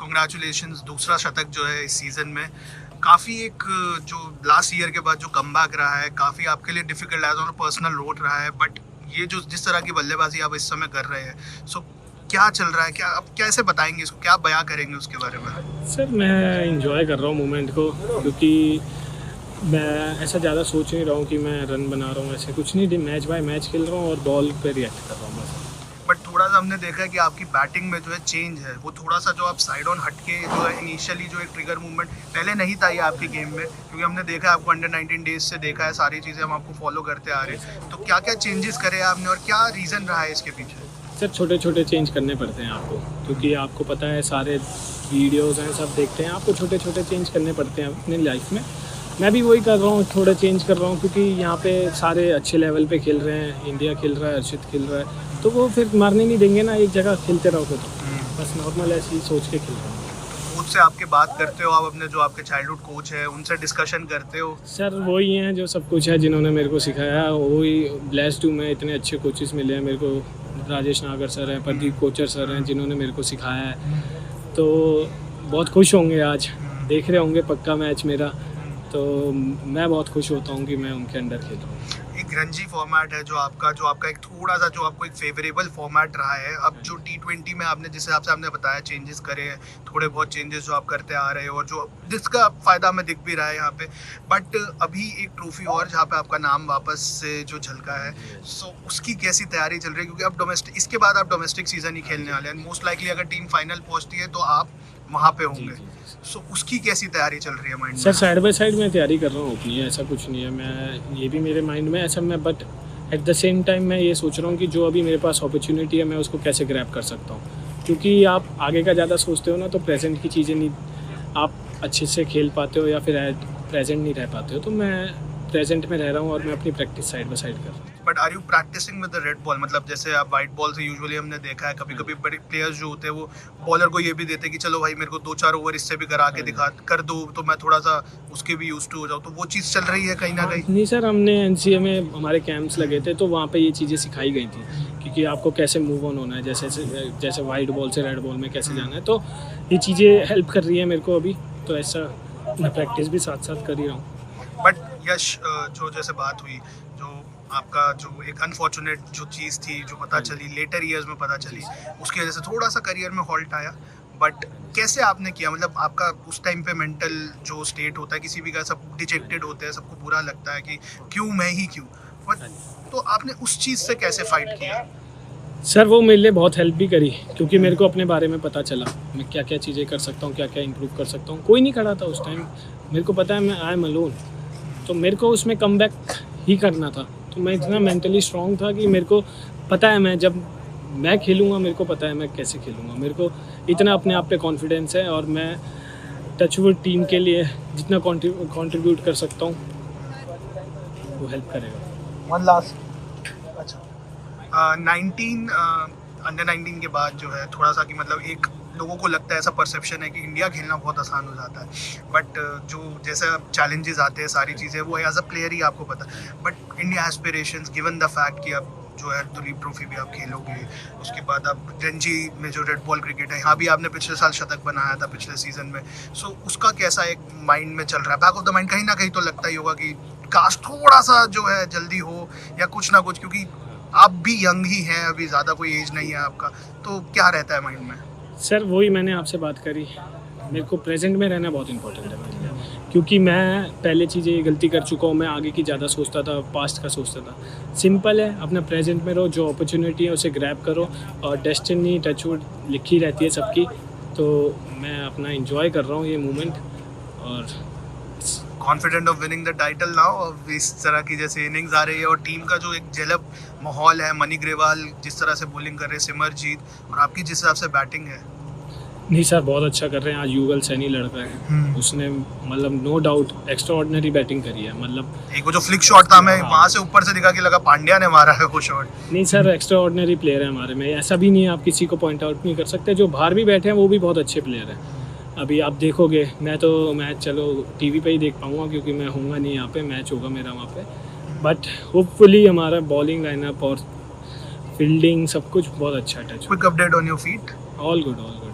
Congratulations, दूसरा शतक जो है इस सीज़न में। काफ़ी एक जो लास्ट ईयर के बाद जो कमबैक रहा है, काफ़ी आपके लिए difficult as on personal road रहा है, बट ये जो जिस तरह की बल्लेबाजी आप इस समय कर रहे हैं, सो क्या चल रहा है, क्या आप कैसे बताएंगे इसको, क्या बयां करेंगे उसके बारे में? सर मैं इंजॉय कर रहा हूँ मोमेंट को, क्योंकि मैं ऐसा ज़्यादा सोच नहीं रहा हूँ कि मैं रन बना रहा हूँ, ऐसे कुछ नहीं, मैच बाय मैच खेल रहा हूँ और बॉल पे रिएक्ट कर रहा हूँ बस। बट थोड़ा सा हमने देखा है कि आपकी बैटिंग में जो है चेंज है, वो थोड़ा सा जो आप साइड ऑन हटके जो है इनिशियली जो एक ट्रिगर मूवमेंट पहले नहीं था ये आपकी गेम में, क्योंकि हमने देखा है आपको अंडर 19 डेज से देखा है, सारी चीज़ें हम आपको फॉलो करते आ रहे हैं। तो क्या क्या चेंजेस करे आपने और क्या रीज़न रहा है इसके पीछे? सर छोटे छोटे चेंज करने पड़ते हैं आपको, क्योंकि आपको पता है सारे वीडियोज़ हैं सब देखते हैं, आपको छोटे छोटे चेंज करने पड़ते हैं अपनी लाइफ में। मैं भी वही कर रहा हूँ, थोड़ा चेंज कर रहा हूँ, क्योंकि यहाँ पे सारे अच्छे लेवल पे खेल रहे हैं, इंडिया खेल रहा है, अर्शित खेल रहा है, तो वो फिर मारने नहीं देंगे ना, एक जगह खेलते रहोगे तो बस नॉर्मल ऐसे ही सोच के खेल रहा हूँ। कोच से आपके बात करते हो आप, अपने जो आपके चाइल्डहुड कोच है उनसे डिस्कशन करते हो? सर वही हैं जो सब कुछ है, जिन्होंने मेरे को सिखाया, वही ब्लेस्ड हूँ मैं, इतने अच्छे कोचेस मिले हैं मेरे को। राजेश नागर सर हैं, प्रदीप कोचर सर हैं, जिन्होंने मेरे को सिखाया है, तो बहुत खुश होंगे आज, देख रहे होंगे पक्का मैच मेरा, तो मैं बहुत खुश होता हूँ कि मैं उनके अंडर खेल रहा हूँ। एक रणजी फॉर्मेट है जो आपका एक थोड़ा सा जो आपको एक फेवरेबल फॉर्मेट रहा है। अब जो T20 में आपने जिस हिसाब से आपने बताया चेंजेस करे हैं, थोड़े बहुत चेंजेस जो आप करते आ रहे हो और जो जिसका फ़ायदा हमें दिख भी रहा है यहाँ पे, बट अभी एक ट्रॉफी और जहाँ पे आपका नाम वापस से जो झलका है, सो उसकी कैसी तैयारी चल रही है? क्योंकि अब डोमेस्टिक, इसके बाद आप डोमेस्टिक सीजन ही खेलने वाले हैं, मोस्ट लाइकली अगर टीम फाइनल पहुँचती है तो आप वहाँ पे होंगे, सो उसकी कैसी तैयारी चल रही है माइंड में? सर साइड बाय साइड मैं तैयारी कर रहा हूँ अपनी, ऐसा कुछ नहीं है, मैं ये भी मेरे माइंड में ऐसा, मैं but at the same time मैं ये सोच रहा हूँ कि जो अभी मेरे पास अपॉर्चुनिटी है मैं उसको कैसे ग्रैब कर सकता हूँ, क्योंकि आप आगे का ज़्यादा सोचते हो ना तो प्रेजेंट की चीज़ें नहीं आप अच्छे से खेल पाते हो या फिर प्रेजेंट नहीं रह पाते हो, तो मैं प्रेजेंट में रह रहा हूँ और मैं अपनी प्रैक्टिस साइड बाय साइड कर रहा हूँ। But are you practising with the red ball? मतलब जैसे आप वाइट बॉल से यूजुअली हमने देखा है, कभी कभी बड़े प्लेयर्स जो होते हैं वो बॉलर को ये भी देते हैं कि चलो भाई मेरे को 2-4 ओवर इससे भी करा के दिखा कर दो तो मैं थोड़ा सा उसके भी यूज टू हो जाऊँ, तो वो चीज़ चल रही है कहीं ना कहीं? नहीं सर, हमने NCA में हमारे कैंप्स लगे थे, तो वहाँ पे ये चीज़ें सिखाई गई थी, क्योंकि आपको कैसे मूव ऑन होना है, जैसे वाइट बॉल से रेड बॉल में कैसे जाना है, तो ये चीज़ें हेल्प कर रही है मेरे को अभी, तो ऐसा मैं प्रैक्टिस भी साथ साथ कर ही रहा हूँ। बट यश, जो जैसे बात हुई, जो आपका जो एक अनफॉर्चुनेट जो चीज़ थी जो पता चली लेटर ईयर्स में पता चली, उसकी वजह से थोड़ा सा करियर में हॉल्ट आया, बट कैसे आपने किया? मतलब आपका उस टाइम पे मेंटल जो स्टेट होता है किसी भी का, सब डिजेक्टेड होते हैं, सबको बुरा लगता है कि क्यों मैं ही क्यों, बट तो आपने उस चीज़ से कैसे फाइट किया? सर वो मेरे लिए बहुत हेल्प भी करी, क्योंकि मेरे को अपने बारे में पता चला मैं क्या क्या चीज़ें कर सकता हूँ, क्या क्या इंप्रूव कर सकता हूँ। कोई नहीं खड़ा था उस टाइम, मेरे को पता है मैं आई एम अलोन, तो मेरे को उसमें कमबैक ही करना था, तो मैं इतना मेंटली स्ट्रॉन्ग था कि मेरे को पता है मैं जब मैं खेलूँगा मेरे को पता है मैं कैसे खेलूँगा, मेरे को इतना अपने आप पे कॉन्फिडेंस है, और मैं टचवुड टीम के लिए जितना कंट्रीब्यूट कर सकता हूँ वो हेल्प करेगा। वन लास्ट, अच्छा, 19 अंडर 19 के बाद जो है थोड़ा सा कि मतलब एक लोगों को लगता है, ऐसा परसेप्शन है कि इंडिया खेलना बहुत आसान हो जाता है, बट जो जैसे चैलेंजेस आते हैं सारी चीज़ें वो एज अ प्लेयर ही आपको पता है, but India aspirations given the fact कि अब जो है दुलीप ट्रॉफी भी आप खेलोगे, उसके बाद आप रणजी में जो रेड बॉल क्रिकेट है यहाँ भी आपने पिछले साल शतक बनाया था पिछले सीजन में, सो उसका कैसा एक माइंड में चल रहा है? बैक ऑफ द माइंड कहीं ना कहीं तो लगता ही होगा कि काश थोड़ा सा जो है जल्दी हो या कुछ ना कुछ, क्योंकि आप भी यंग ही हैं, अभी ज़्यादा कोई एज नहीं है आपका, तो क्या रहता है माइंड में? सर वही मैंने आपसे बात करी, मेरे को प्रेजेंट में रहना बहुत इंपॉर्टेंट है मेरे लिए, क्योंकि मैं पहले चीज़ें ये गलती कर चुका हूँ, मैं आगे की ज़्यादा सोचता था, पास्ट का सोचता था। सिंपल है, अपना प्रेजेंट में रहो, जो अपॉर्चुनिटी है उसे ग्रैब करो, और डेस्टिनी टचवुड लिखी रहती है सबकी, तो मैं अपना एंजॉय कर रहा हूँ ये मोमेंट, और confident of winning the title now? अब इस तरह की जैसे इनिंग्स आ रही है और टीम का जो एक जेलब माहौल है, मनी ग्रेवाल जिस तरह से बॉलिंग कर रहे हैं, सिमरजीत, और आपकी जिस हिसाब से बैटिंग है। नहीं सर बहुत अच्छा कर रहे हैं, आज युगल सैनी लड़ रहे हैं, उसने मतलब no doubt extraordinary batting करी है, मतलब एक वो जो फ्लिक शॉट था, मैं वहाँ से ऊपर से दिखा कि लगा पांड्या ने मारा है वो शॉट। नहीं सर एक्स्ट्रा ऑर्डिनरी प्लेयर है हमारे में, ऐसा भी नहीं है आप किसी को पॉइंट आउट नहीं कर सकते, जो बाहर भी बैठे हैं वो भी बहुत अच्छे प्लेयर हैं। अभी आप देखोगे, मैं तो मैच चलो टीवी पे ही देख पाऊँगा क्योंकि मैं हूँगा नहीं यहाँ पे, मैच होगा मेरा वहाँ पे, बट होपफुली हमारा बॉलिंग लाइनअप और फील्डिंग सब कुछ बहुत अच्छा touch. Quick update on your feet? All good all good.